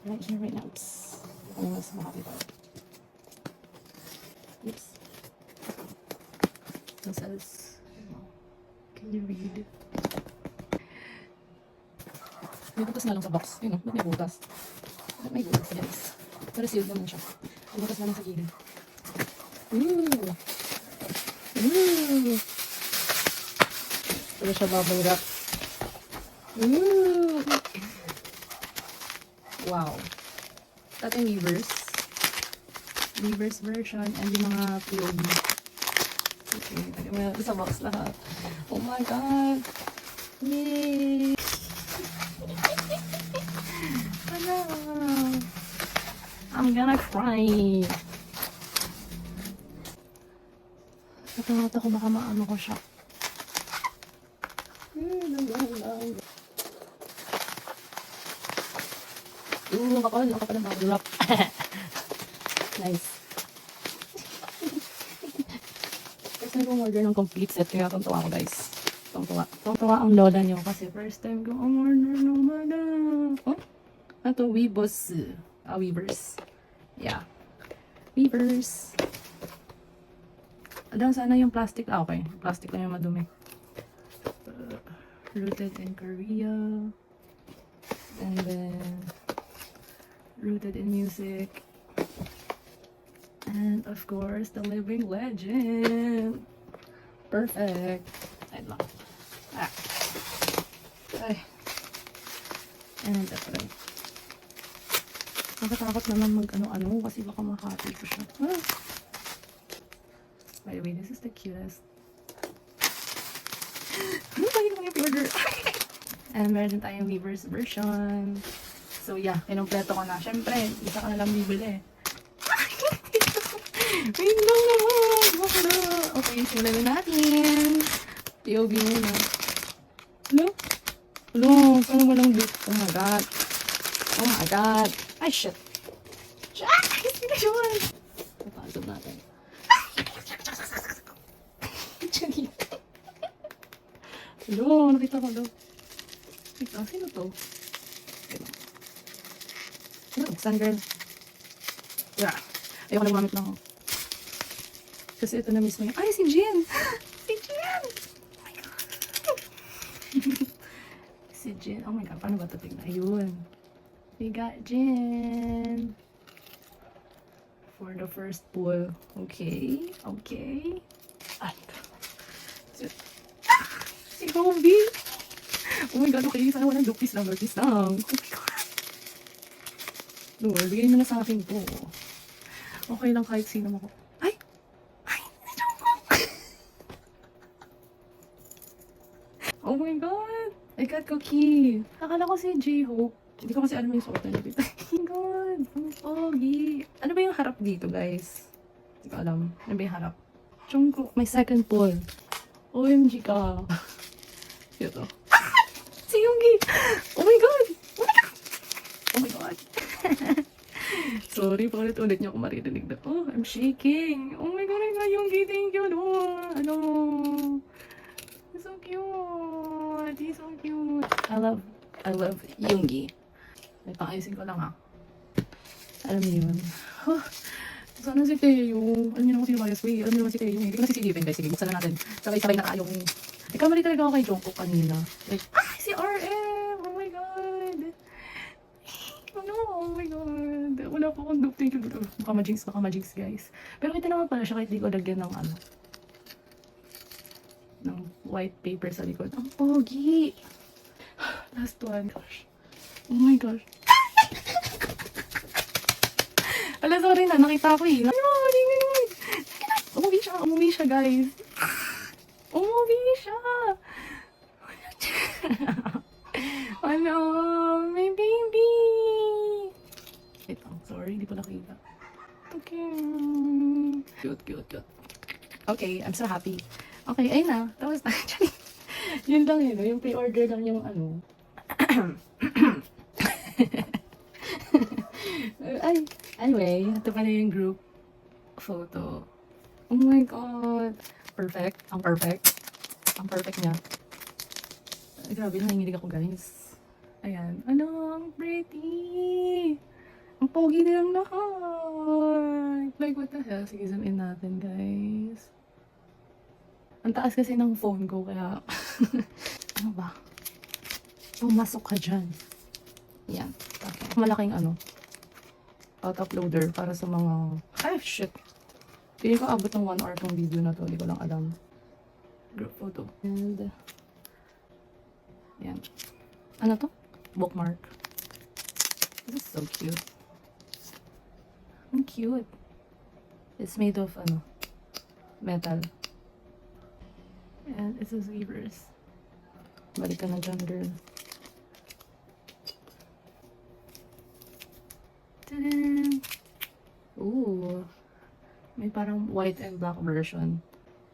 Right here, right now. Ano mas makakita. Oops. It says, can you read? May butas na lang sa box. Yun o, ba't may butas? Ba't may butas, guys? Pero sealed naman siya. May butas na lang sa gilid. Ooh! Ooh! Pero siya bubble wrap. Ooh! Wow! Ito yung Weavers. Weavers version and yung mga POB. Okay, may sa box lahat. Oh my god! Yay! Hello! I'm gonna cry! Natakot ako baka maano ko siya. Ang kapal ng bubble wrap. Nice. First time kong order ng complete set, kaya tuntua ko guys. Tuntua ang lola niyo kasi first time kong order ng mga. Oh? Ito, Weavers. Weavers. Yeah. Weavers. Adang sana yung plastic. Okay. Plastic lang yung madumi. Rooted in Korea. And then rooted in music. And of course, the living legend. Perfect. Ayun lang. Ay. And that's right. Nakatakot naman mag-ano-ano kasi baka makati ko siya. By the way, this is the cutest. Ano ba yung order? And meron tayong Weavers version. So yeah, kinumpleto ko na. Siyempre, isa ka na lang bibili. Wait lang naman! Bakla! Okay, simulan na natin. POV muna. Hello? Hello? Paano walang bit? Oh my god. Oh my god. Ay, shit. Shit! Hindi yun! Papasok natin. Hello? Nakita ko daw. Sino to? Ano? Buksan, girl. Yeah. Ayoko na gumamit lang. Kasi ito na mismo yung... Ay, si Jin! Si Jin! Oh my God! Si Jin. Oh my God, paano ba ito tignan? Ayun. We got Jin. For the first pull. Okay. Okay. Ay, si Gobi! Oh my God, okay. Sana walang lupis lang. Lupis lang. Oh my God. Lord, bigay mo na sa akin po. Okay lang kahit sino mo ko. Ay! Ay! Oh my God! I got Cookie! Akala ko si J-Hope. Hindi ko kasi alam yung suot na dito. Oh my God! Ang pogi! Ano ba yung harap dito, guys? Hindi ko alam. Ano ba yung harap? Jungkook, my second pull. OMG ka. Ito. Si Yoongi! Oh my God! Oh my God! Oh my God! Sorry, paulit-ulit niyo ako maririnig na. Oh, I'm shaking. Oh my God, Yoongi, thank you, Lord. Ano? He's so cute. He's so cute. I love Yoongi. May pang-ayusin ko lang ha. Alam niyo yun. Oh, sana si Taeyo. Alam niyo naman sino bias way. Alam niyo naman si Taeyo. Hindi ko na sisilipin guys. Sige, buksan na natin. Sabay-sabay na tayong... Nagkamali talaga ako kay Jungkook kanina. Like, si RM! Oh my God! Ano? Oh my God! Wala pa akong dupe. Thank you. Baka ma-jinx guys. Pero kita naman pala siya kahit di ko lagyan ng ano. Ng white paper sa likod. Ang pogi! Last one. Gosh. Oh my gosh. Ala, sorry na. Nakita ko eh. Umuwi siya guys. Umuwi siya! Ano? My baby! Wait lang, sorry, hindi ko nakita. Okay. Cute. Okay, I'm so happy. Okay, ayun na. Tapos na. Yun lang yun. Yung pre-order lang yung ano. Ay, anyway, ito pala yung group photo. Oh my God! Perfect. Ang perfect niya. Ay, grabe, nanginginig ako, guys. Ayan. Ano, ang pretty! Ang pogi nilang lahat! Like, what the hell? Sige, zoom in natin, guys. Ang taas kasi ng phone ko, kaya... ano ba? Pumasok ka dyan. Yan. Okay. Malaking ano, uploader para sa mga... Ay, shit! Hindi ko abot ng 1 hour tong video na to. Hindi ko lang alam. Group photo. And... yan. Ano to? Bookmark. This is so cute. Ang cute. It's made of, ano, metal. And it says Weavers. Balik ka na dyan, girl. Ta-da! Ooh. May parang white and black version.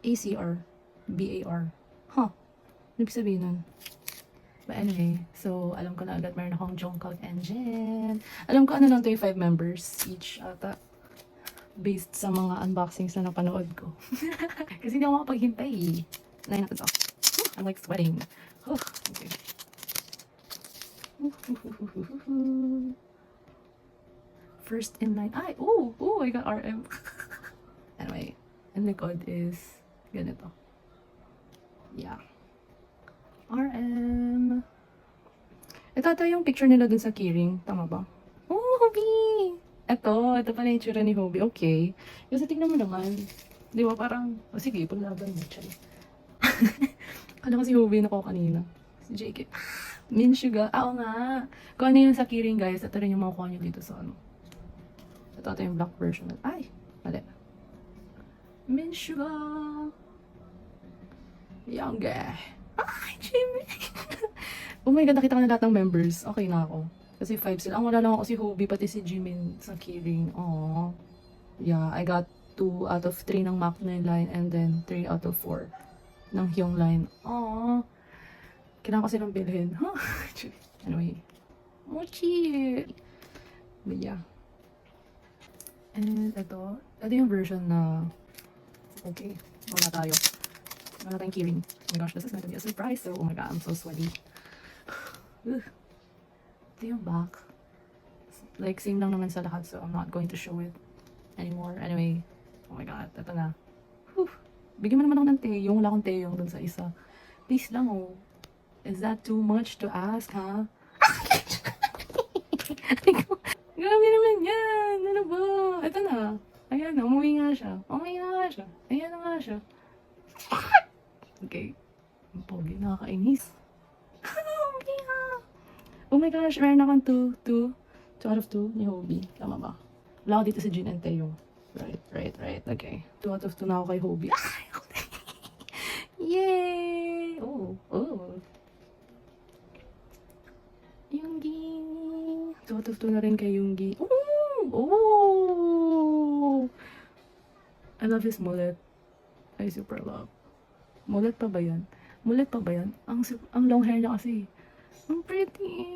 ACR. BAR. Huh. Ano ibig sabihin nun? But anyway, so alam ko na agad meron akong Jungkook and Jin. Alam ko ano lang to yung 5 members each ata. Based sa mga unboxings na napanood ko. Kasi hindi ako makapaghintay. Nahin natin to. I'm like sweating. Okay. First in line. Ay! Ooh! Ooh! I got RM. Anyway. And the code is ganito. Yeah. RM. Ito yung picture nila dun sa keyring. Tama ba? Oh, Hobie! Ito pala yung tsura ni Hobie. Okay. Kasi tignan mo naman. Di ba parang, oh, sige, paglaban mo. Chay. Kala ko si Hobie na ko kanina. Si JK. Min Sugar. Oo nga. Kung ano yung sa keyring, guys, ito rin yung makukuha nyo dito sa ano. Ito yung black version. Ay! Mali. Min Sugar. Younger. Ay, Jimmy! Oh my God, nakita ko na lahat ng members. Okay na ako. Kasi 5 sila. Ang wala lang ako si Hobie, pati si Jimin sa keyring. Aww. Yeah, I got 2 out of 3 ng MAC9 line and then 3 out of 4 ng Hyung line. Aww. Kailangan ko silang bilhin. Huh? Anyway. Mochi! But yeah. And ito yung version na okay, wala tayo. Wala tayong keyring. Oh my gosh, this is going to be a surprise. So, oh my God, I'm so sweaty. Ito yung back. Like, same lang naman sa lahat, so I'm not going to show it anymore. Anyway, oh my God, ito na. Whew. Bigyan mo naman ako ng teyong. Wala akong teyong dun sa isa. Please lang, oh. Is that too much to ask, ha? Grabe naman yan! Ano ba? Ito na. Ayan na, umuwi nga siya. Umuwi na nga siya. Ayan na nga siya. Okay. Ang pogi, nakakainis. Oh my gosh, meron akong 2 out of 2 ni Hobie. Tama ba? Wala ako dito si Jin and Taeyong. Right. Okay. 2 out of 2 na ako kay Hobie. Ay! Yay! Oh. Yoongi. 2 out of 2 na rin kay Yoongi. Oh! I love his mullet. I super love. Mullet pa ba yan? Ang long hair niya kasi. Ang pretty.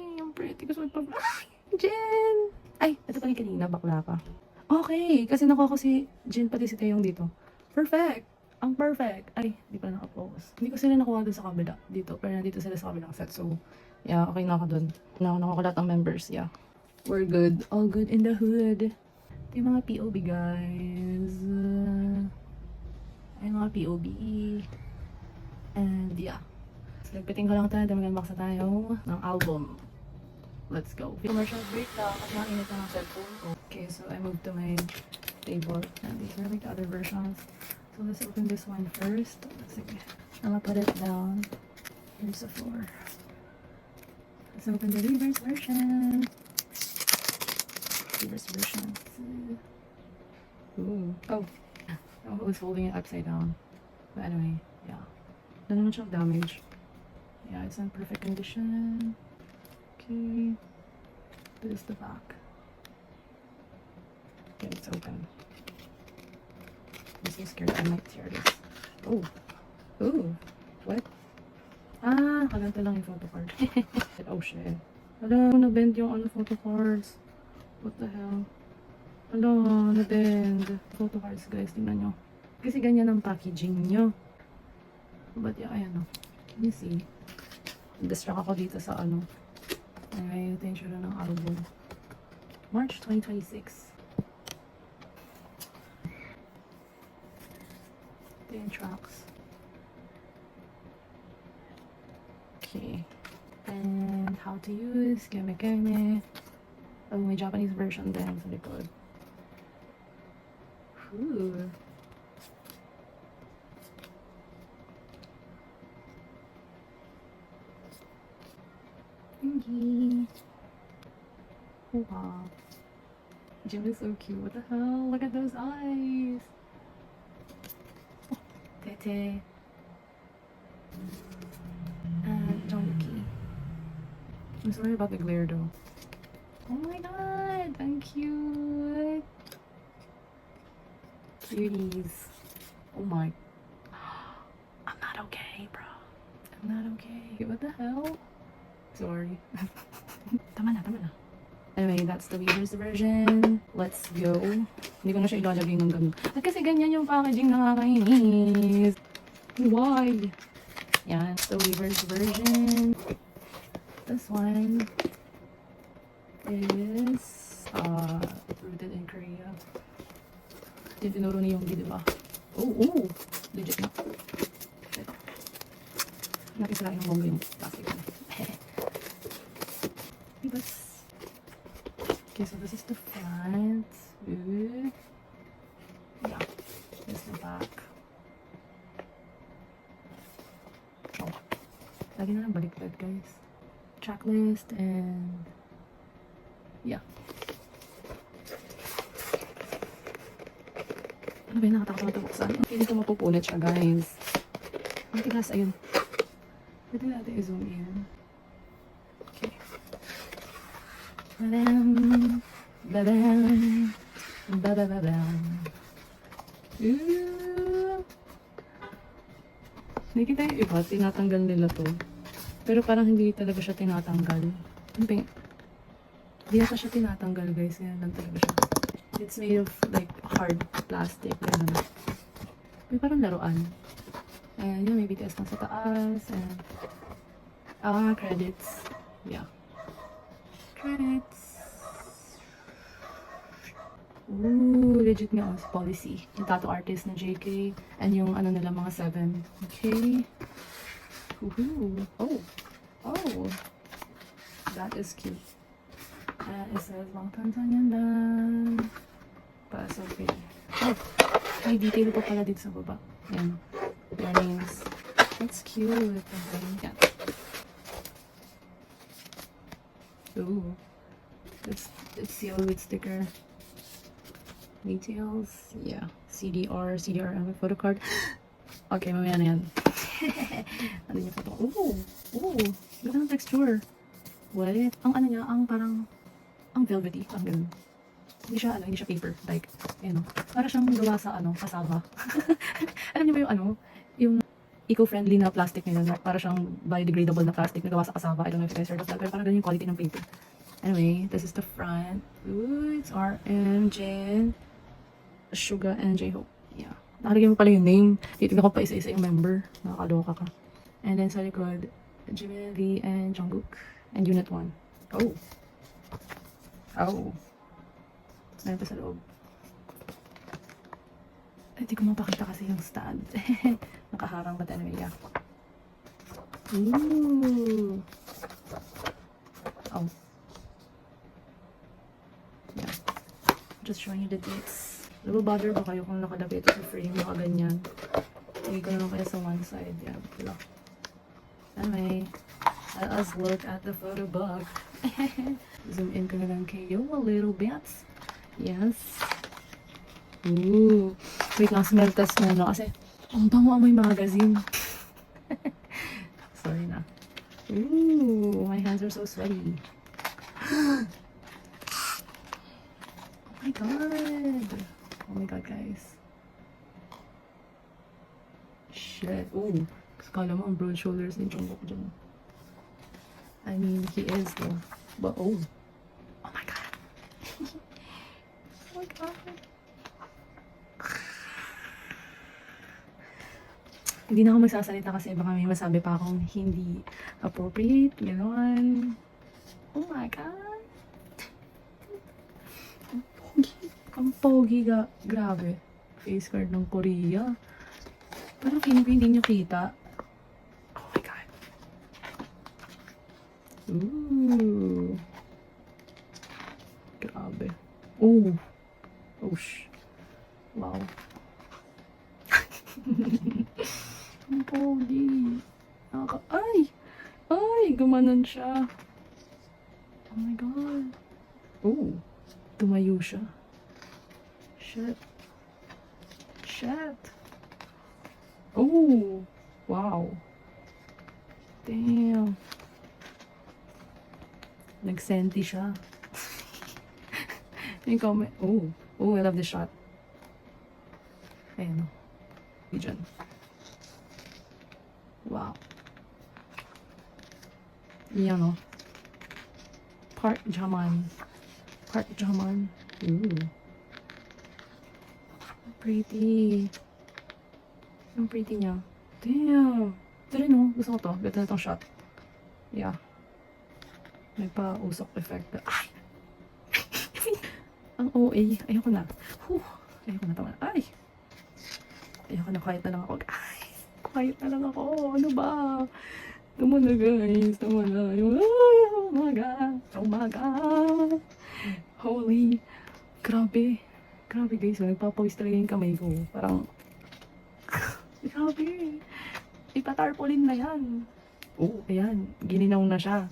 Gusto ko pa. Ay! Jen! Ay, ito pa yung kanina. Bakla ka. Okay. Kasi nakuha ko si Jen pati si Taeyong dito. Perfect. Ang perfect. Ay, hindi pa naka-focus. Hindi ko sila nakuha dun sa kabila. Dito. Pero nandito sila sa kabilang set. So, yeah, okay na ako dun. Nakuha ko lahat ng members. Yeah. We're good. All good in the hood. Ito yung mga POB, guys. Ay, mga POB. And, yeah. So, nagpiting ko lang tayo. Dahil mag-unbox na tayo ng album. Let's go. Commercial break lang. Kasi nakinit na ng cellphone ko. Okay, so I moved to my table. And these are like the other versions. So let's open this one first. Sige. I'm gonna put it down. Here's the floor. Let's open the reverse version. Reverse version. Ooh. Oh. I was holding it upside down. But anyway, yeah. Wala naman siyang damage. Yeah, it's in perfect condition. Okay. This is the back. Okay, it's open. I'm so scared I might tear this. Oh. Ooh. What? Ah, kalanta lang yung photo card. Oh shit. Hala, na-bend yung photo cards. What the hell? Hala, na-bend. Photo cards, guys. Tingnan nyo. Kasi ganyan ang packaging nyo. But yeah, ayan o. Can you see? distract ako dito sa ano. Anyway, ito yung tsura ng album. March 2026. Ito yung tracks. Okay. And how to use, game. Oh, may Japanese version din sa likod. Ooh. Thingy. Wow. Jim is so cute. What the hell? Look at those eyes. Oh, Tete. And Jongki. I'm sorry about the glare though. Oh my god, I'm cute. Cuties. Oh my. I'm not okay, bro. I'm not okay. What the hell? Sorry. Tama na. Anyway, that's the Weavers version. Let's go. Hindi ko na siya ilalagay ng ganun. At kasi ganyan yung packaging, nakakainis. Why? Yan, the Weavers version. This one is rooted in Korea. Yung tinuro ni Yoongi, diba? Oh, legit na. Ito. Napisirain ng bongga yung plastic. Diba? Okay, so this is the front. Ooh. Yeah, this is the back. Oh, lagi na lang baliktad, guys. Checklist and yeah. Ano ba yung nakatakot na buksan? Hindi ko mapupunit siya, guys. Ang tigas, ayun. Pwede natin i-zoom in. Okay. Ba-bam! Ba-bam! Ba-ba-ba-bam! Ooh! Nakikita yung iba, tinatanggal nila to. Pero parang hindi talaga siya tinatanggal. Hindi yata siya tinatanggal, guys. Yan lang talaga siya. It's made of like hard plastic. Ganun. May parang laruan. And yun, may BTS lang sa taas. And credits. Yeah. Credits. Ooh, legit nga ang policy. Yung tattoo artist na JK. And yung ano nila, mga 7. Okay. Woohoo. Oh. That is cute. And it says, Bangtantanyandan. So pretty. Oh, may detail po pala dito sa baba. Ayan. Their names. That's cute. Yeah. Ooh. It's sealed with sticker. Details. Yeah. CDR photo card. Okay, mamaya na yan. Ano yung photo? Ooh. Ganda ng texture. What? Ang ano niya, ang parang, ang velvety. Ang ganun. Hindi siya paper. Like, para siyang gawa sa, kasaba. Alam niyo ba yung, yung eco-friendly na plastic nila, para siyang biodegradable na plastic na gawa sa kasaba. I don't know if you guys heard of that, pero parang ganun yung quality ng paper. Anyway, this is the front. Ooh, it's RM, Jin, Suga, and J-Hope. Yeah. Nakalagay mo pala yung name. Titignan ko pa isa-isa yung member. Nakakaloka ka. And then sa likod, Jimin, Lee, and Jungkook. And Unit 1. Oh. Meron pa sa loob. Hindi ko mapakita kasi yung stand. Nakaharang, but anyway, yeah. Ooh. Oh. Yeah. Just showing you the dates. Little bother ba kayo kung nakalagay ito sa frame, mga ganyan. Hindi ko naman kaya sa one side. Yeah, look. Anyway, let us look at the photo book. Zoom in ko na lang kayo a little bit. Yes. Ooh. Wait lang, smell test muna kasi ang bango amoy magazine. Sorry na. Ooh, my hands are so sweaty. Oh my god. Oh my god, guys. Shit. Ooh. Kala mo ang broad shoulders ni Jungkook dyan. I mean, he is though. But oh. Oh my god. Oh my god. Hindi na ako magsasalita kasi baka may masabi pa akong hindi appropriate. Ganon. Oh my God. Ang pogi. Ang pogi ga. Grabe. Face card ng Korea. Pero feeling ko hindi nyo kita. Oh my God. Ooh. Grabe. Oh. Oh, wow. Ang pogi. Ay! Ay! Gumanon siya. Oh my God. Oh. Tumayo siya. Shit. Shit. Oh. Wow. Damn. Nagsenti siya. Yung comment. Oh. Oh, I love this shot. Ayan o. Diyan. Wow. Yan o. Park Jaman. Park Jaman. Ooh. Pretty. Ang pretty niya. Damn. Ito rin o. Gusto ko to. Ganda na tong shot. Yeah. May pa-usok effect. Ay! Ang OA. Ayoko na. Ayoko na tama. Ay! Ayoko na. Quiet na lang ako. Ay! Quiet na lang ako. Ano ba? Tama na guys. Tama na. Oh my God. Oh my God. Holy. Grabe. Grabe guys. Nagpapawis talaga yung kamay ko. Parang. Grabe. Ipatarpolin na yan. Oh, ayan. Gininaw na siya.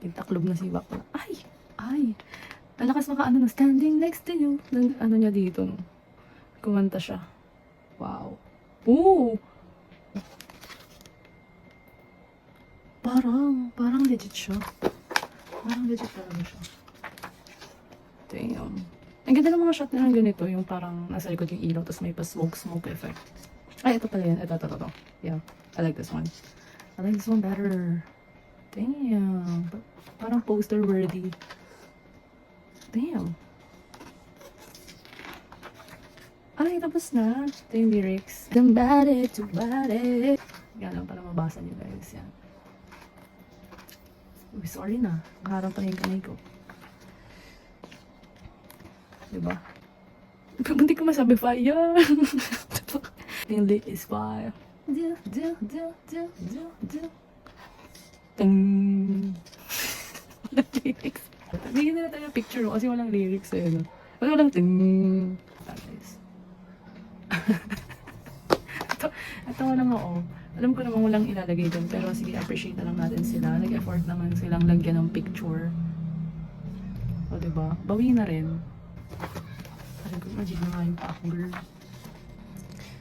Tintaklob na si Bakla. Ay! Ay! Ang lakas maka ano na, standing next to you. Ano niya dito, no? Kumanta siya. Wow. Oo! Parang legit siya. Parang legit talaga siya. Damn. Ang ganda ng mga shot na ganito, yung parang nasa likod yung ilaw, tapos may pa smoke effect. Ay, ito pala yan. Ito. Yeah. I like this one. I like this one better. Damn. Parang poster worthy. Damn. Ay, tapos na. Ito yung lyrics. Them body to body. Yan lang para mabasa niyo guys. Yan. Uy, sorry na. Maharang pa na yung kamay ko. Diba? Bunti ko masabi fire. Yung lit is fire. Ting. Lyrics. Bigyan na tayo picture kasi walang lyrics eh. No? Walang ting. Ito lang ako. Alam ko naman walang ilalagay dun. Pero sige, appreciate na lang natin sila. Nag-effort naman silang lagyan ng picture. O diba? Bawi na rin. Alam ko, imagine na nga yung pa ako, girl.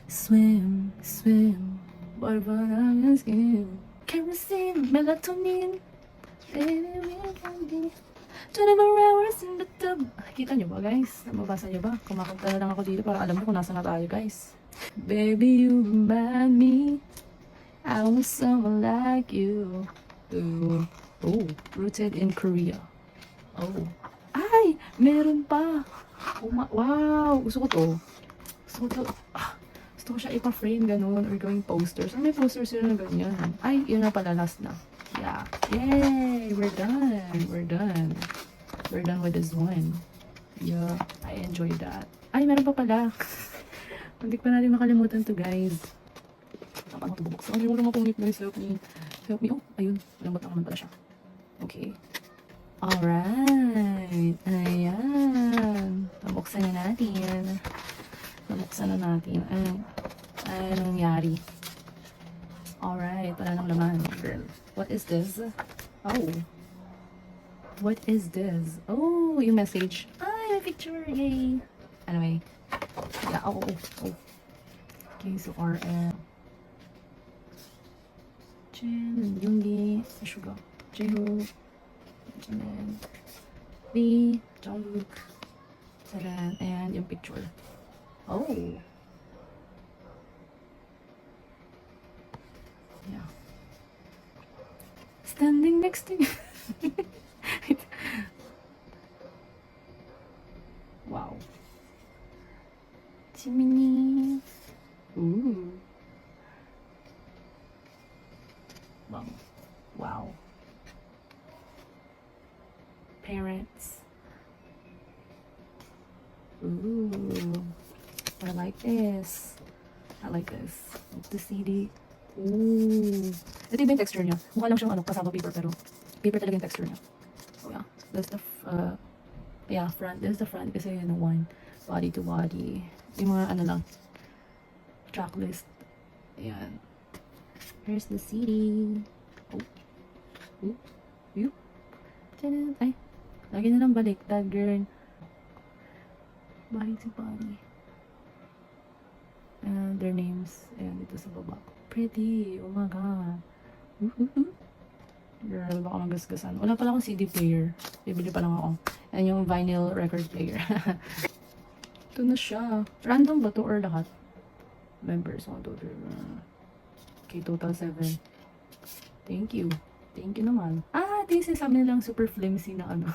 Swim, swim. Barbara ang skin. Kerosene, melatonin. Baby, we can be 24 hours in the tub. Kita nyo ba guys? Mabasa nyo ba? Kumakanta na lang ako dito para alam mo kung nasa na tayo guys. Baby, you remind me I was someone like you. Ooh. Oh, rooted in Korea. Oh. Ay! Meron pa! Oh, wow! Gusto ko to. Gusto ko siya ipa-frame ganun or gawing posters. May posters yun na ganyan. Ay, yun na pala, last na. Yeah. Yay! We're done. We're done. We're done with this one. Yeah. I enjoyed that. Ay, meron pa pala. Hindi pa natin makalimutan to, guys. Paano ito bubuksan? Ay, wala mapungit, guys. Help me. Help me. Oh, ayun. Malambot naman pala siya. Okay. Alright. Ayan. Nabuksan na natin. Nabuksan na natin. Ano nangyari? Alright. Wala nang laman, girl. What is this? Oh. What is this? Oh, yung message. Ay, may picture. Yay. Anyway. Yeah. Oh. Okay, so RM. Jin, Yoongi, Suga, Jihook, and V, Jungkook, Taran, and yung picture. Oh. Yeah. Standing next to you. Wow. Jiminy. Ooh. Wow. Parents. Ooh. I like this. I like this. The CD. Ooh. Ito iba yung texture niya. Mukha lang siyang kasama paper pero paper talaga yung texture niya. So yeah. That's the front. This is the front kasi yun one body to body. Yung mga lang track list. Ayan. Here's the CD. Oh. Ooh. Ooh. Tadaan. Ay. Lagi na lang baliktad, girl. Body to body. And their names. Ayan, dito sa baba. Pretty. Oh my god. Girl, baka magasgasan. Wala pala akong CD player. Bibili pa lang ako. Ayan yung vinyl record player. Ito na siya. Random ba to or lahat? Members. 1, 2, 3. Okay, total 7. Thank you. Thank you naman. This is sabi nilang super flimsy na ano.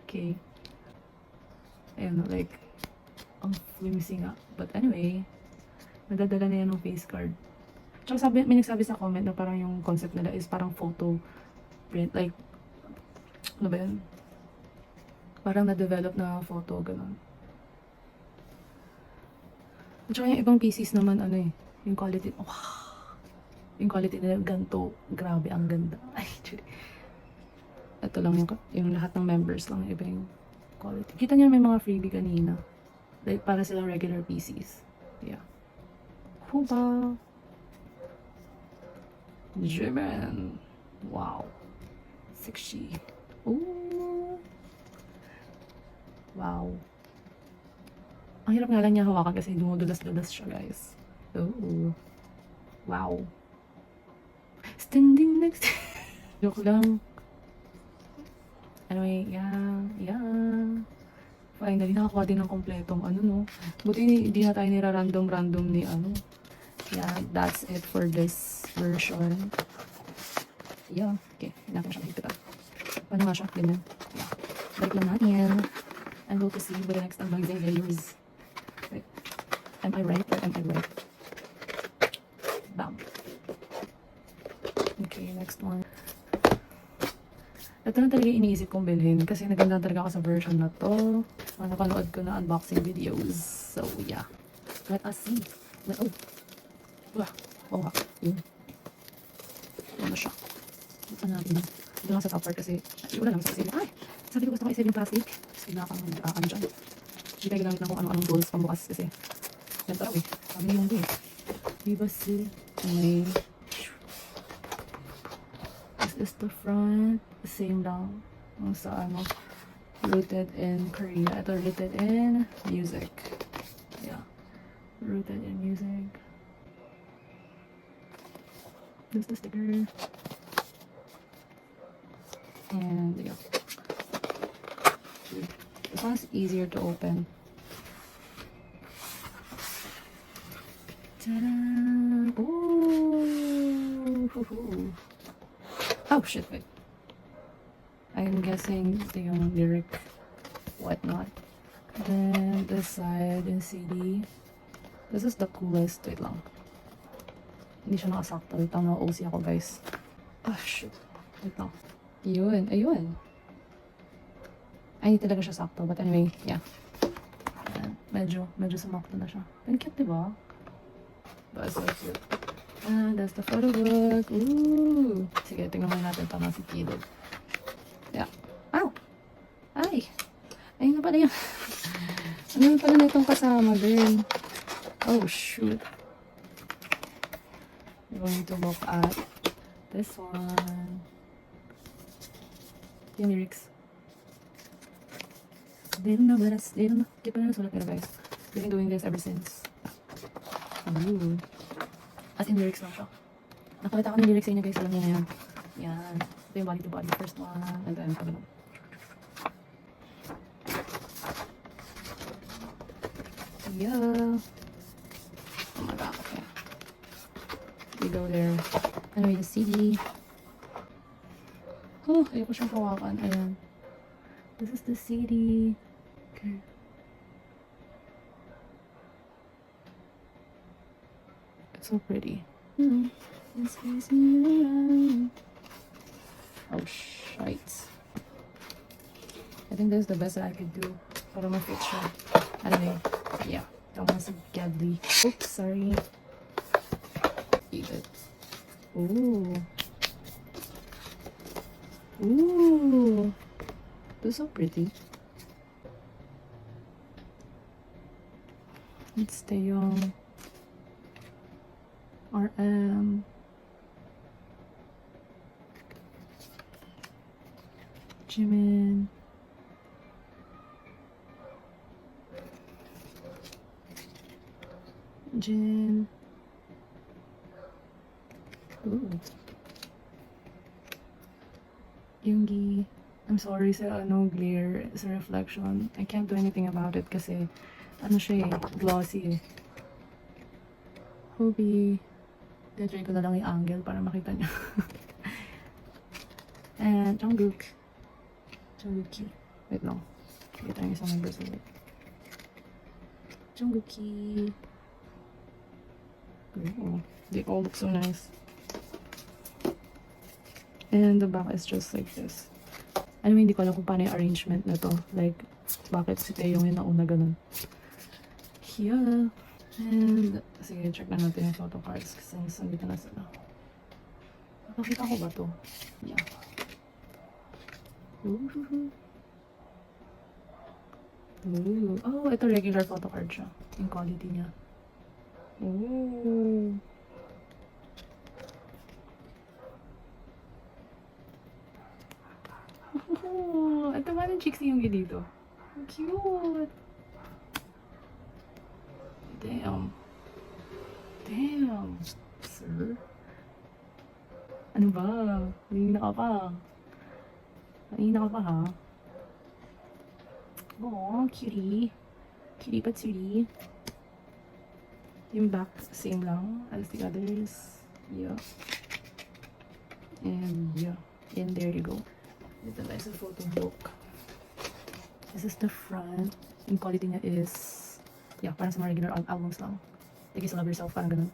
Okay. Ayan, like, ang flimsy nga. But anyway, nadadala na yan ng face card. Tsaka may nagsabi sa comment na parang yung concept nila is parang photo print. Like, ano ba yun? Parang na-develop na photo, ganun. At saka yung ibang PCs naman, yung quality, yung quality nila ganito, grabe, ang ganda. Ay, actually. Ito lang yung lahat ng members lang, iba yung quality. Kita niyo may mga freebie kanina. Like, para silang regular PCs. Yeah. Huba! German! Wow. Sexy. Ooh! Wow. Ang hirap nga lang niya hawakan kasi dumudulas-dulas siya, guys. Ooh. Wow. Standing next. Joke lang. Anyway, yeah. Finally, nakakuha din ng kompletong no. Buti hindi na tayo nira-random ni Yeah, that's it for this version. Yeah, okay. Hinapin siya dito. Paano nga siya? Ganyan. Yeah. Balik lang natin. And we'll proceed with the next unboxing videos. Wait. Am I right or am I right? Bam. Okay, next one. Ito na talaga yung iniisip kong bilhin kasi naganda talaga ako sa version na to. Napanood ko na unboxing videos. So, yeah. Let us see. Wow. Yun. Ano siya? Ito natin. Ito lang sa top part kasi wala lang sa isip. Ay! Sabi ko gusto ko isip yung plastic. Tapos pinakang dyan. Hindi tayo ginamit na kung ano-anong tools pambukas kasi yan taraw eh. Sabi niyo yung day. Viva si may this is the front. Same lang. Sa rooted in Korea. Ito rooted in music. Yeah. Rooted in music. This is the sticker. And yeah. This one's easier to open. Ta-da! Ooh! Oh shit, wait. I'm guessing ito yung lyric whatnot. Then this side is CD. This is the coolest. Wait lang. Hindi siya nakasakto. Wait lang, na-OC ako guys. Oh shit. Wait lang. Ayun. Ay, hindi talaga siya sakto. But anyway, yeah. Medyo sumakto na siya. Ang cute, diba? But so cute. And that's the photo book. Ooh! Sige, tingnan muna natin tama si Kilid. Yeah. Ow! Ay! Ayun na pala yun. Ano na pala na itong kasama, girl? Oh, shoot. We're going to look at this one. Yung lyrics. They don't know. Keep on sulat nila, guys. They've been doing this ever since. Ooh. As in lyrics lang siya. Nakalita ko ng lyrics sa inyo, guys. Alam niyo na yan. Yan. Ito yung body to body. First one. And then, pagano. Yeah. Oh my god, okay. We go there. Anyway, the CD. Oh, ayoko siyang hawakan. Ayan. This is the CD. Okay. It's so pretty. It's facing around. Oh, shite. I think this is the best that I could do para ma-fit siya. Anyway, yeah. That was gadly. Oops, sorry. Eat it. Ooh. Ooh. This is so pretty. It's Taeyong. RM. Jimin. Jin. Ooh. Yoongi. I'm sorry sa glare sa reflection. I can't do anything about it kasi siya glossy eh. Hobi. Try ko na lang yung angle para makita niyo. And Jungkook. Jungkooki. Wait lang. Kita yung isang members ulit. Jungkooki. Oh, they all look so nice. And the back is just like this. Anyway, hindi ko alam kung paano yung arrangement na to. Like, bakit si Taeyong yung nauna ganun. Here. And, sige, check na natin yung photo cards kasi nandito na sila. Nakakita ko ba to? Yeah. Ooh. Ooh. Oh, ito regular photo card siya. Yung quality niya. Ooh. Oh, ito ba ng cheeks yung dito? Ang cute. Damn. Damn. Sir. Ano ba? Kanina ka pa. Kanina ka pa ha? Oh, cutie. Cutie patootie. Yung back, same lang as the others. Yeah. And yeah. And there you go. Ito na is a photo book. This is the front. Yung quality niya is, yeah, parang sa mga regular albums lang. Take it to love yourself, parang ganun.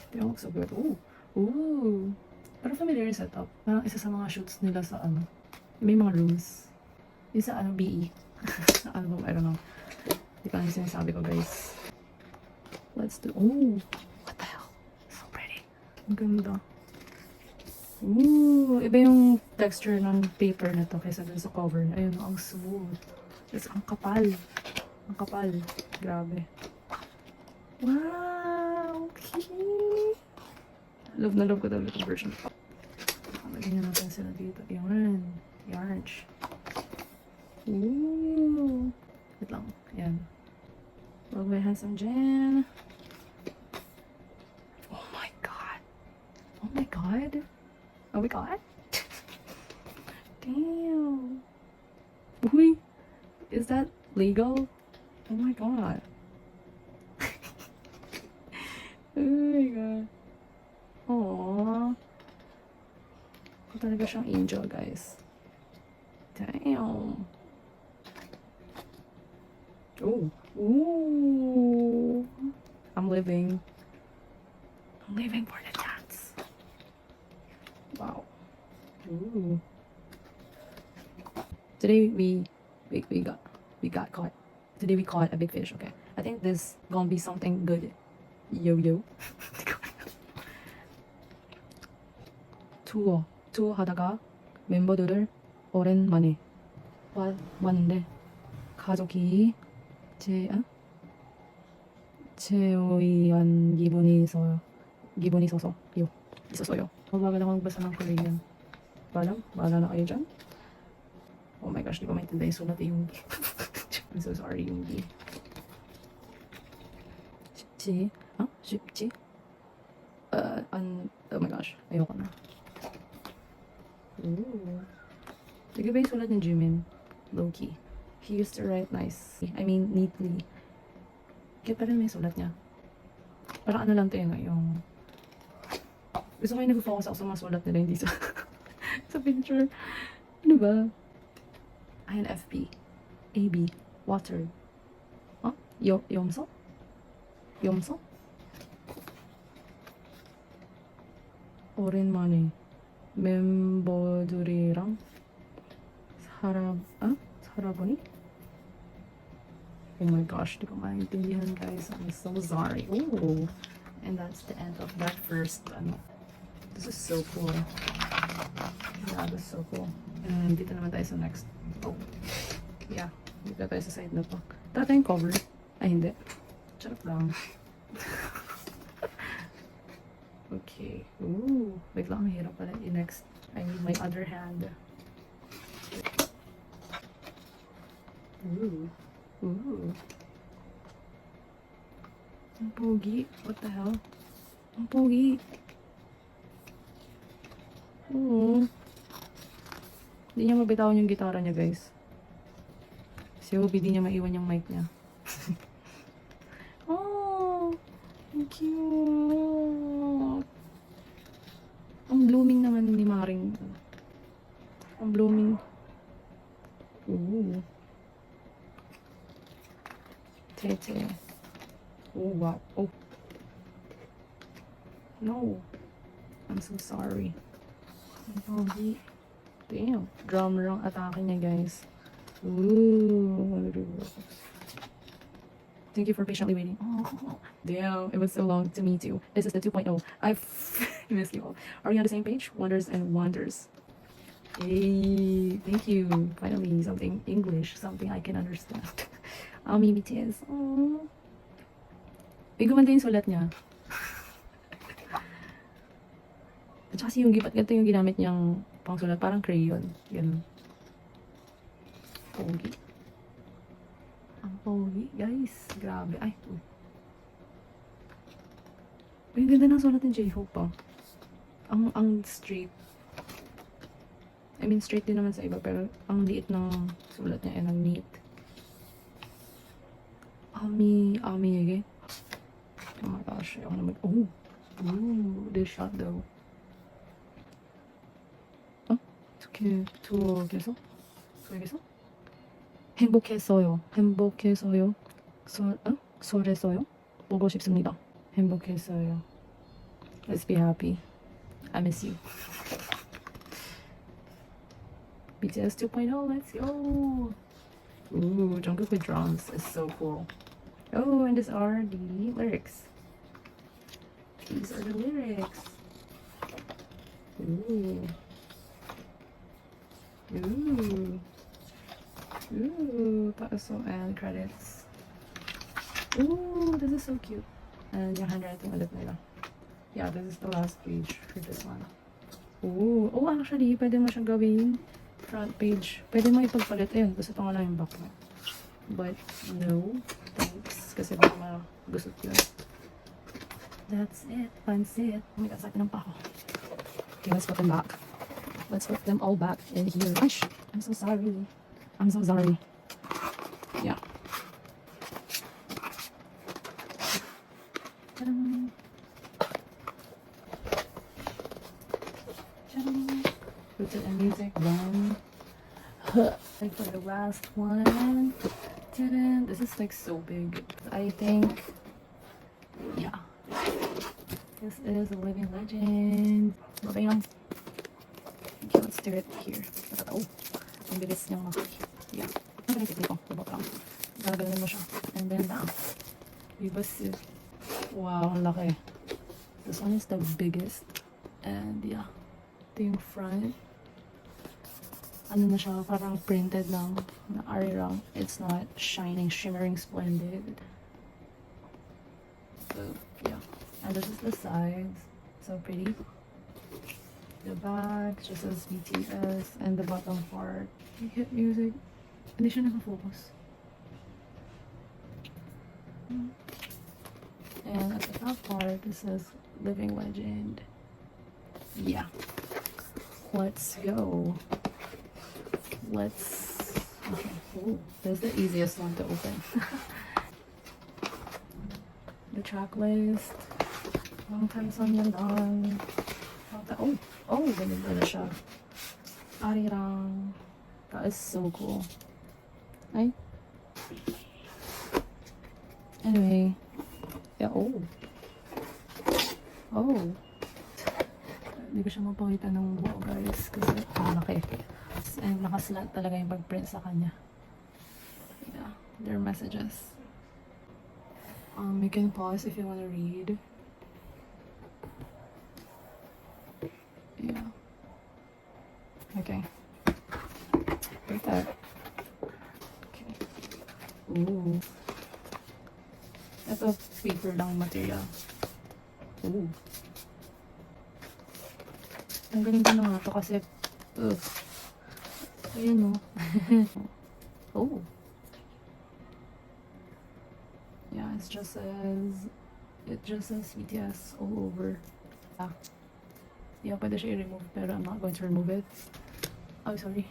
They all look so good. Ooh. Ooh. Pero familiar yung setup. Parang isa sa mga shoots nila sa may mga rooms. Yung sa BE. Sa album, I don't know. Hindi ko lang sinasabi ko, guys. Let's do, oh. What the hell? So pretty. Ang ganda. Ooh. Iba yung texture ng paper na to kaysa dun sa cover. Ayun, ang smooth. Tapos ang kapal. Ang kapal. Grabe. Wow! Okay. Love na love ko daw itong version. Lagyan natin sila dito. Yarn. Yarn. Ooh. Wait lang. Ayan. Love my handsome Jen. Oh my god. Oh my god. Oh my god. Damn. Uy. Is that legal? Oh my god. Oh my god. Aww. Talaga siyang angel, guys. Damn. Oh. Ooh. I'm living. I'm living for the chance. Wow. Ooh. Today we got caught. Today we caught a big fish, okay? I think this gonna be something good. Yo. 투어 하다가 멤버들을 오랜만에 왔는데 가족이 제의한 기분이 있었어요. Bagal ako magbasa ng Korean. Bahala na kayo dyan. Oh my gosh, di ko maintindihan yung sulat yung I'm so sorry, yung 쉽지? Oh my gosh, ayoko na. Ooh. Sige ba yung sulat ni Jimin? Low-key. He used to write nice. I mean, neatly. Kaya pa rin may sulat niya. Parang ano lang to yung gusto ko yung nag-focus ako sa mga sulat nila, hindi sa sa picture. Ano ba? INFP. AB. Water. Huh? Yomso? 오랜만에 멤버들이랑 살아보니? Oh my gosh, di ko maintindihan guys. I'm so sorry. Ooh. And that's the end of that first, this is so cool. Yeah, this is so cool. And dito naman tayo sa next. Oh. Yeah, dito tayo sa side na to. Tata yung cover. Ay, hindi. Charot lang. Okay. Ooh. Wait lang, mahirap pala. Next, I need my other hand. Ooh. Ooh. Ang pogi. What the hell? Ang pogi. Oo. Hindi niya mabitawan yung gitara niya, guys. Si Obi, di niya maiwan yung mic niya. Oh! Ang cute! Ang blooming naman ni Maring. Ang blooming. Ooh. Tete. Oh, wow. Oh. No. I'm so sorry. Pogi. Damn. Drummer ang atake niya, guys. Ooh. Thank you for patiently waiting. Oh, damn. It was so long to me, too. This is the 2.0. I've missed you all. Are we on the same page? Wonders and wonders. Hey, thank you. Finally, something English. Something I can understand. Ami BTS. Oh. Ay, gumanda yung sulat niya. At saka yung ganito yung ginamit niyang pangsulat. Parang crayon. Ganun. Pogi. Ang pogi. Guys, grabe. Ay, uy. Ay, ganda ng sulat ng J-Hope pa. Ang straight. I mean, straight din naman sa iba. Pero ang liit ng sulat niya. And ang neat. Ami again. Oh my gosh, I wanna make. Oh, ooh, this shot though. 어떻게 두어게서? 소에게서? 행복했어요. 행복해서요. 설에서요. 보고 싶습니다. 행복했어요. Let's be happy. I miss you. BTS 2.0, let's go. Ooh, Jungkook with drums is so cool. Oh, and these are the lyrics. These are the lyrics. Ooh. Ooh. Ooh. Paso and credits. Ooh, this is so cute. And yung handwriting ulit nila. Yeah, this is the last page for this one. Ooh. Oh, actually, pwede mo siyang gawin front page. Pwede mo ipagpalit. Ayun, gusto ko nga lang yung back mo. But, no. Thanks. Kasi baka magusot yun. That's it. Pansit. Oh my God, sakit ng pa ako. Okay, let's put them back. Let's put them all back in here. Gosh, I'm so sorry. I'm so sorry. Yeah. Ta-da. Ta-da. Put it in music one. And for the last one. Ta-da. This is like so big. I think, yeah. This is a living legend. Bam. Okay, let's do it here. Oh, ang bilis niyang yeah. Ang bilis ito. Diba lang? Gagawin mo siya. And then down. Ibasit. Wow, ang laki. This one is the biggest. And yeah. Ito yung front. Ano na siya, parang printed lang. Na arirang. It's not shining, shimmering, splendid. So, yeah. And this is the sides. So pretty. The back just says BTS. And the bottom part. You hit music. Hindi siya naka-focus. And at the top part, it says Living Legend. Yeah. Let's go. Let's. Okay. Ooh, that's the easiest one to open. The track list. Long time song yan done. Oh, ganito na siya. Arirang. That is so cool. Ay. Anyway. Yeah, oh. Hindi ko siya mapakita ng buo, guys. Kasi malaki. And nakaslant talaga yung pag-print sa kanya. Yeah, their messages. You can pause if you want to read. Yeah. Okay. Perfect. Okay. Ooh. Ito, paper lang material. Ooh. Ang galing ko na nga to kasi, ayun o. Oh. Yeah, it just says BTS all over. Yeah, pwede siya i-remove pero I'm not going to remove it. Oh, sorry.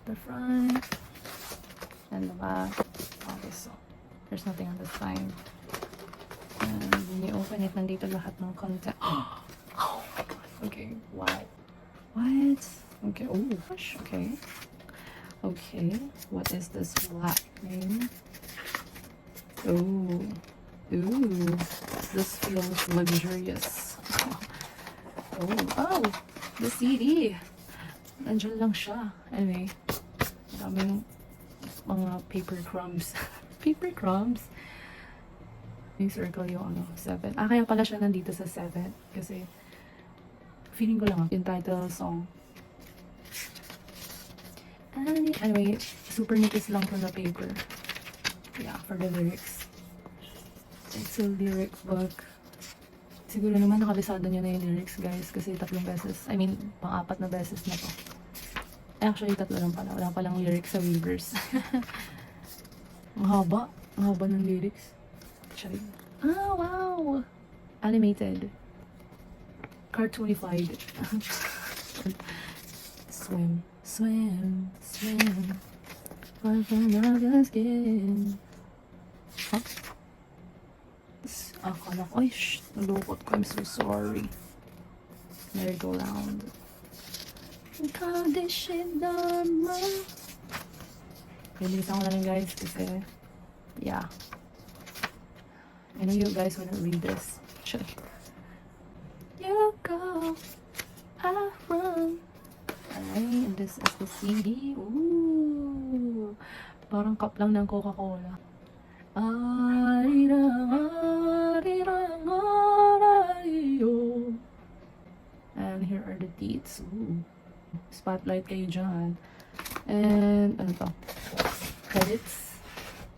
The front and the back. Okay, so there's nothing on this side. And when you open it, nandito lahat ng content. Oh my god. Okay, wow. What? Okay, oh gosh, okay. Okay, what is this black thing? Ooh. Ooh. This feels luxurious. Oh, the CD. Nandiyan lang siya. Anyway, daming mga paper crumbs. Paper crumbs. Yung circle yung 7. Kaya pala siya nandito sa 7. Kasi, feeling ko lang yung title song. Anyway, super nipis lang from the paper. Yeah, for the lyrics. It's a lyric book. Siguro naman nakabisado nyo na yung lyrics, guys. Kasi 3 beses. I mean, pang-4 na beses na to. Actually, 3 lang pala. Wala palang lyrics sa Weavers. Ang haba. Ang haba ng lyrics. Actually. Ah, wow! Animated. Cartoonified. Swim. Swim. Swim. Far from the skin. Huh? Akala ko, ay, shh, nalukot ko. I'm so sorry. Merry-go-round. Bilisan ko na rin, guys, kasi, yeah. I know you guys wanna read this. You go, I run. Alright, and this is the CD. Ooh, parang cup lang ng Coca-Cola. And here are the deets. Ooh. Spotlight kayo dyan. And ano to? Credits.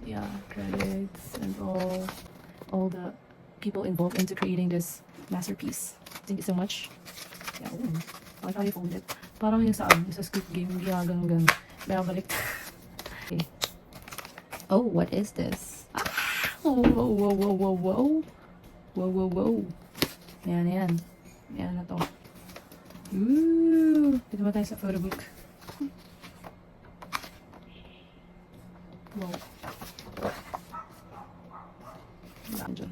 Yeah, credits and all the people involved into creating this masterpiece. Thank you so much. Yeah, ooh. I like how you fold it. Parang yung sa Squid Game, ginagawa ganun. Kaya balik. Okay. Oh, what is this? Oh, whoa, whoa, whoa, whoa, whoa. Whoa, whoa, whoa. Yan, yan. Yan na to. Ooh. Dito ba tayo sa photo book? Wow. Yan dyan.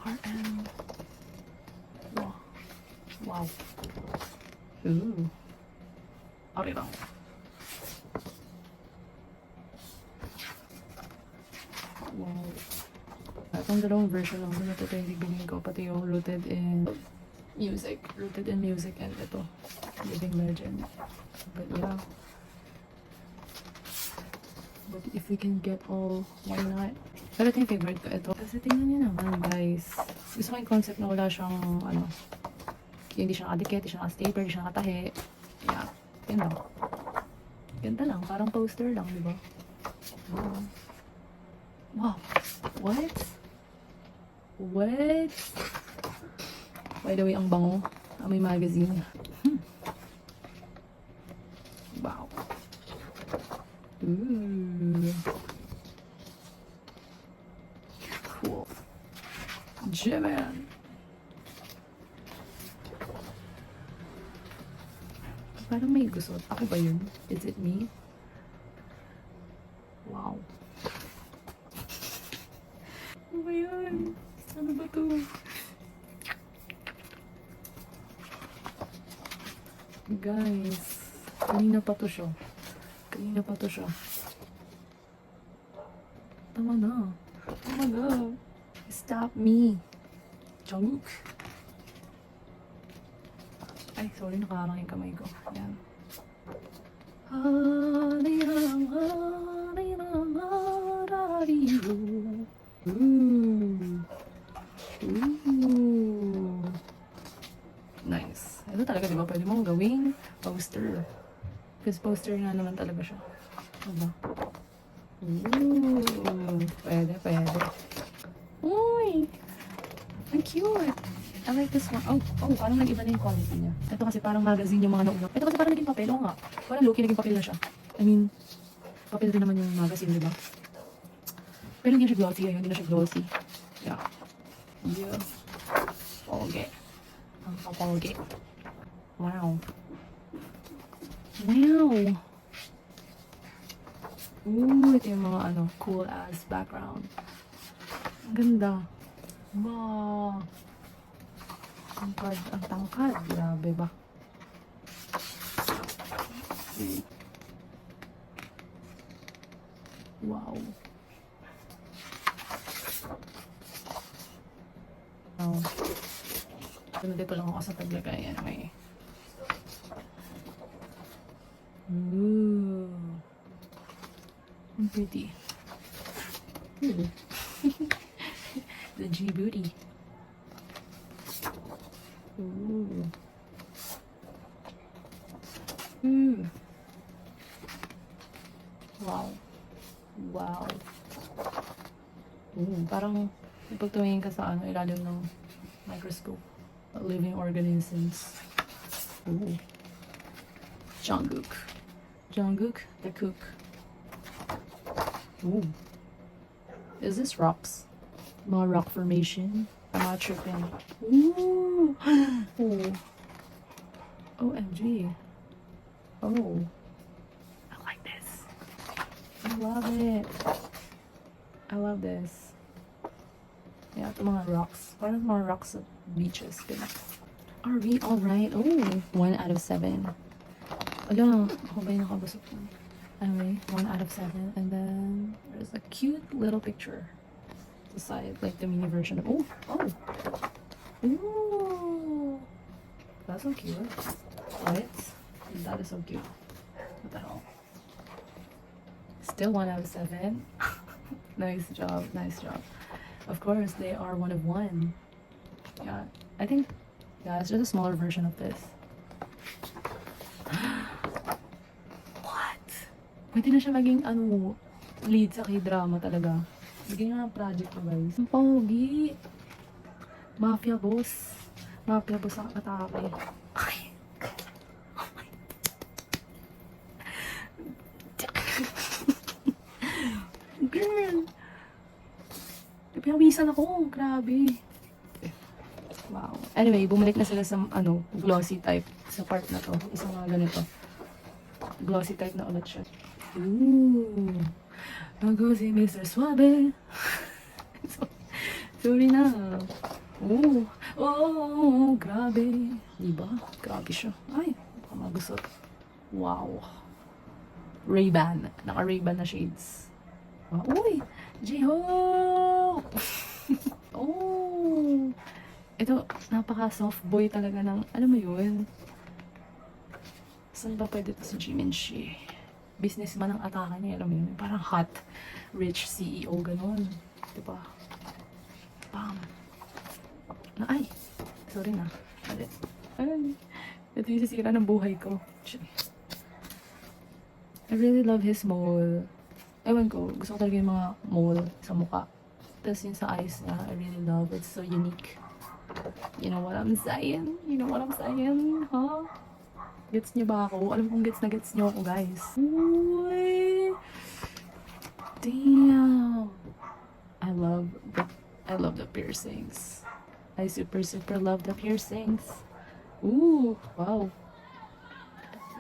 RM. Wow. Wow. Ooh. Ari lang. Wow. Itong dalawang version lang na ito yung bibigyan ko. Pati yung rooted in music. Rooted in music and ito. Living Legend. But yeah. But if we can get all, why not? Pero ito yung favorite ko ito. Kasi tingnan nyo naman, guys. Gusto ko yung concept na wala siyang, hindi siya nakadikit, hindi siya nakastaper, hindi siya nakatahi. Yeah. Yan lang. Ganda lang. Parang poster lang, di ba? Wow. What? What? By the way, ang bango. May magazine. Wow. Ooh. Cool. Jimin. Parang may gusot. Ako ba yun? Is it me? Wow. Ano ba yan? Ano ba to? Guys, kanina pa to siya. Kanina pa to siya. Tama na. Tama na. Stop me. Junk. Ay, sorry, nakaharang yung kamay ko. Yan. Ooh. Ooh. Nice. Ito talaga, di ba? Pwede mong gawing poster. Because poster nga naman talaga siya. Diba? Ooh. Pwede, pwede. Uy! Ang cute! I like this one. Oh, parang nag-iba na yung quality niya. Ito kasi parang magazine yung mga nauna. Ito kasi parang naging papel. Oo nga. Parang low-key naging papel na siya. I mean, papel rin naman yung magazine, di ba? Pero hindi na siya glossy. Ayun, hindi na siya glossy. Yeah. Yeah. Pogi. Ang papogi. Wow. Wow! Ooh, ito yung mga cool ass background. Ang ganda. Wow. Ang tangkad. Grabe ba? Wow. Wow. Dito lang ako sa taglagay. Anyway. Ooh. Ang pretty. Ooh. The G booty. Ooh. Ooh. Wow. Wow. Ooh, parang pag tumingin ka sa ilalim ng microscope. Living organisms. Ooh. Jungkook. Jungkook, the cook. Ooh. Is this rocks? Mga rock formation? I'm not tripping. Ooh. Oh. OMG. Oh. I like this. I love it. I love this. Yeah, ito mga rocks. Parang mga rocks at beaches. Diba? Are we alright? Oh, 1 out of 7. Ala, ako ba yung nakabusok na? Anyway, 1 out of 7. And then, there's a cute little picture. The side, like the mini version of. Oh! Ooh! That's so cute. Right? That is so cute. What the hell? Still 1 out of 7. Nice job, nice job. Of course, they are 1 of 1. Yeah, I think, yeah, it's just a smaller version of this. What? Pwede na siya maging, lead sa K-drama talaga. Bigyan nga ng project mo, guys. Ang pogi. Mafia boss. Mafia boss ang atake. Ay. Oh my. Girl. Pinawisan ako. Grabe. Wow. Anyway, bumalik na sila sa, glossy type sa part na to. Isang mga ganito. Glossy type na ulit siya. Ooh. Nago si Mr. Suave. Sorry na. Oh, grabe. Diba? Grabe siya. Ay, baka magusot. Wow. Ray-Ban. Naka Ray-Ban na shades. Wow. Uy! J-Hope! Oh! Ito, napaka-soft boy talaga ng, alam mo yun? Saan ba pwede ito si Jiminshi? Businessman ang atake niya, alam mo yun? Parang hot, rich CEO, ganun. Diba? Bam! Ay! Sorry na. Ay! Ito yung sisira ng buhay ko. I really love his mole. Ewan ko, gusto ko talaga yung mga mole sa mukha. Tapos yung sa eyes niya, I really love. It's so unique. You know what I'm saying? You know what I'm saying? Huh? Gets niyo ba ako? Alam kong gets na gets niyo ako, guys. Uy! Damn! I love the piercings. I super love the piercings. Ooh! Wow!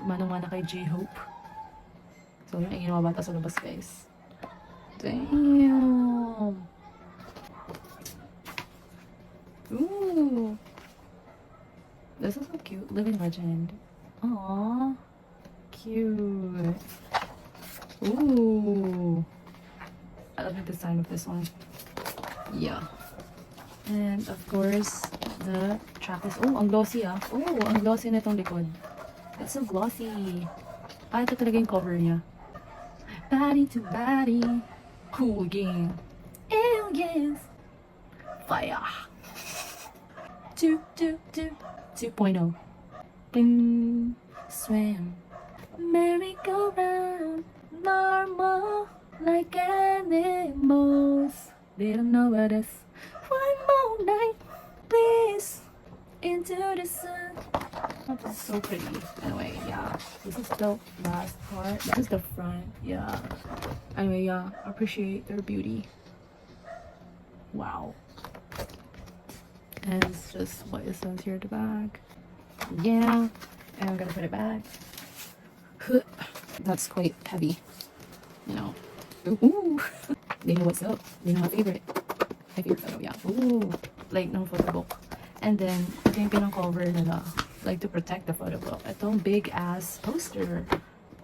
Manang-mana kay J-Hope. So, yung mga bata sa labas, guys. Damn! Ooh! This is so cute. Living legend. Aww. Cute. Ooh. I love the design of this one. Yeah. And of course, the track this. Oh, ang glossy ah. Oh, ang glossy na itong likod. It's so glossy. Ah, ito talaga yung cover niya. Body to body. Hooligan. Aliens. Fire. 2.0. Bing. Swim. Merry-go-round. Normal. Like animals. They don't know what is. One more night. Please. Into the sun. Oh, this is so pretty. Anyway, yeah. This is the last part. This is the front. Yeah. Anyway, yeah. Appreciate their beauty. Wow. And it's just what it says here at the back. Yeah. And I'm gonna put it back. That's quite heavy. You know. Ooh. They know what's up. They know my favorite. My favorite photo, yeah. Ooh. Like, ng photo book. And then, ito yung pinang-cover nila. Like, to protect the photo book. Itong big-ass poster.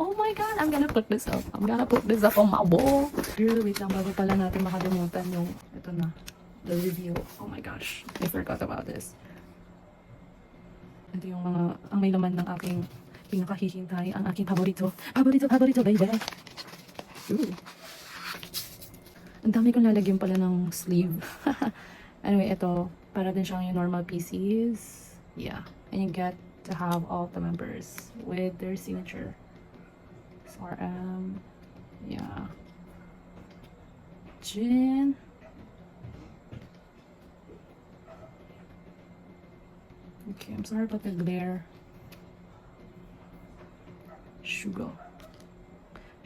Oh my God! I'm gonna put this up. I'm gonna put this up on my wall. Girl, wait lang. Bago pala natin makalimutan yung, ito na, the review. Oh my gosh. I forgot about this. Ito yung mga, ang may laman ng aking pinakahihintay, ang aking paborito. Paborito, baby. Ooh. Ang dami kong lalagyan pala ng sleeve. Anyway, ito, para din siyang yung normal PCs. Yeah. And you get to have all the members with their signature. SRM. Yeah. Jin. Okay, I'm sorry about the glare. Shugo.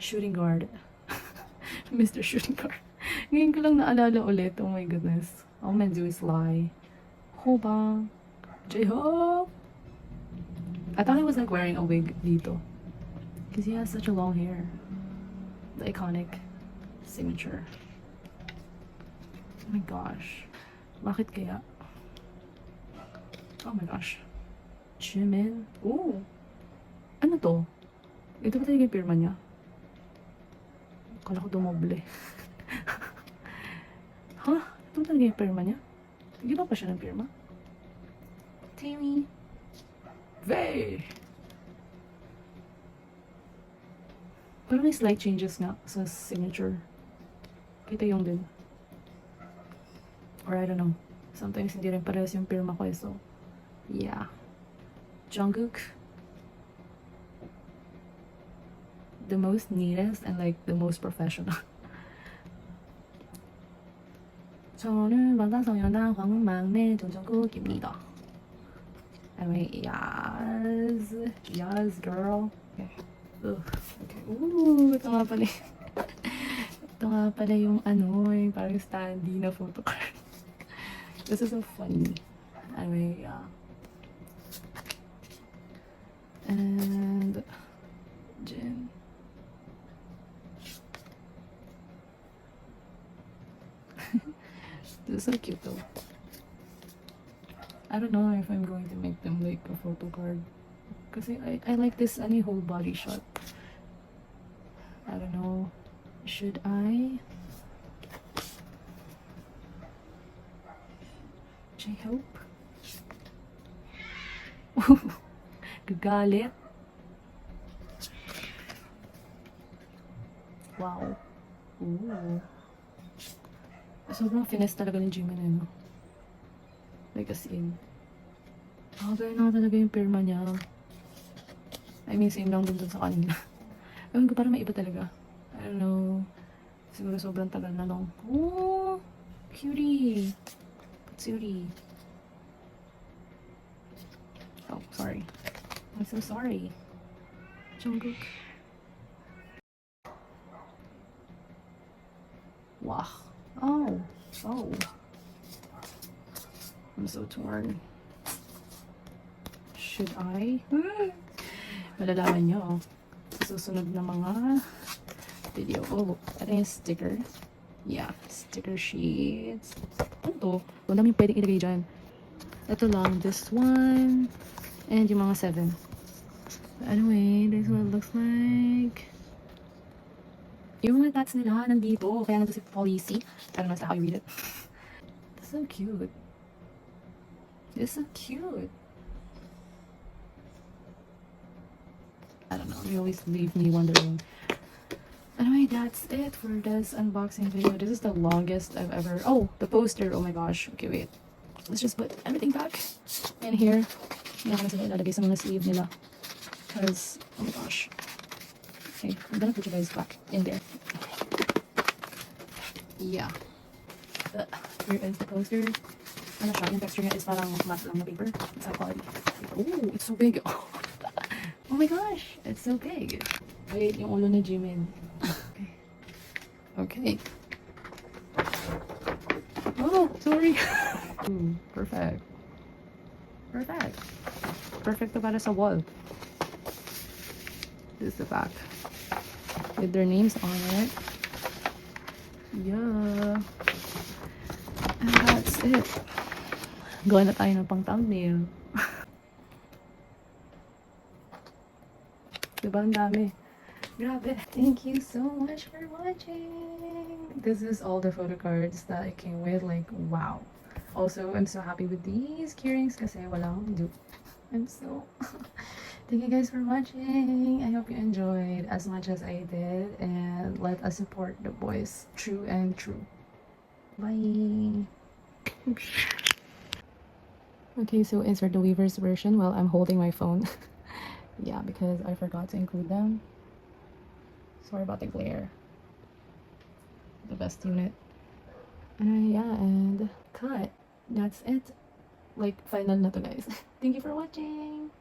Shooting guard. Mr. Shooting guard. Ngayon ko lang naalala ulit. Oh my goodness. All men do is lie. Hobang. J-Hope. I thought he was like wearing a wig dito. Because he has such a long hair. The iconic signature. Oh my gosh. Bakit kaya? Oh my gosh. Jimin. Ooh. Ano to? Ito ba talaga yung pirma niya? Kala ko dumoble. Huh? Ito talaga yung pirma niya? Ginawa pa siya ng pirma? Tammy. Vey! Parang may slight changes nga sa signature. Kita yung din. Or I don't know. Sometimes hindi rin parehas yung pirma ko eh, so yeah. Jungkook. The most neatest and like the most professional. 저는 방탄소년단 막내 정정국입니다. Anyway, yes, girl. Okay. Ugh. Okay. Ooh, ito nga pala. Ito nga pala yung ano, yung parang standee na photo card. This is so funny. Anyway, yeah. And Jin. This is so cute though. I don't know if I'm going to make them like a photo card. Kasi I like this any whole body shot. I don't know. Should I? J-Hope? Gagalit. Wow. Ooh. Sobrang finesse talaga ni Jimin eh, no? Like as in. Gaya na talaga yung pirma niya. I mean, same lang dun sa kanina. Ewan ko, parang may iba talaga. I don't know. Siguro sobrang tagal na lang. Oh! Cutie! Cutie. Oh, sorry. I'm so sorry. Jungkook. Wow. Oh. Oh. I'm so torn. Should I? Malalaman nyo. Sa susunod na mga video. Oh, ito yung sticker. Yeah, sticker sheets. Ano to? Ang daming pwedeng ilagay dyan. Ito lang, this one. And yung mga 7. Anyway, this is what it looks like. Yung mga tats nila nandito. Kaya nandito si policy. I don't know how you read it. That's so cute. It's so cute. I don't know. They always leave me wondering. Anyway, that's it for this unboxing video. This is the longest I've ever. Oh, the poster. Oh my gosh. Okay, wait. Let's just put everything back in here. Hindi ako na sila ilalagay sa mga sleeve nila. Because, oh my gosh. Okay, I'm gonna put you guys back in there. Yeah. Here is the poster. Ano siya? Yung texture niya is parang matte lang na paper. It's high quality. Oh, it's so big. Oh my gosh, it's so big. Wait, yung ulo na Jimin. Okay. Okay. Oh, sorry. Perfect. Perfect. Perfect para sa wall. This is the back. With their names on it. Yeah. And that's it. Gawa na tayo ng pang thumbnail. Diba ang dami? Grabe. Thank you so much for watching. This is all the photo cards that I came with. Like, wow. Also, I'm so happy with these keyrings kasi wala akong dupe. I'm so... Thank you guys for watching. I hope you enjoyed as much as I did. And let us support the boys. True and true. Bye. Okay, so insert the Weavers version while I'm holding my phone. Yeah, because I forgot to include them. Sorry about the glare. The best unit. Yeah, and cut. That's it. Like, final na to, guys. Thank you for watching.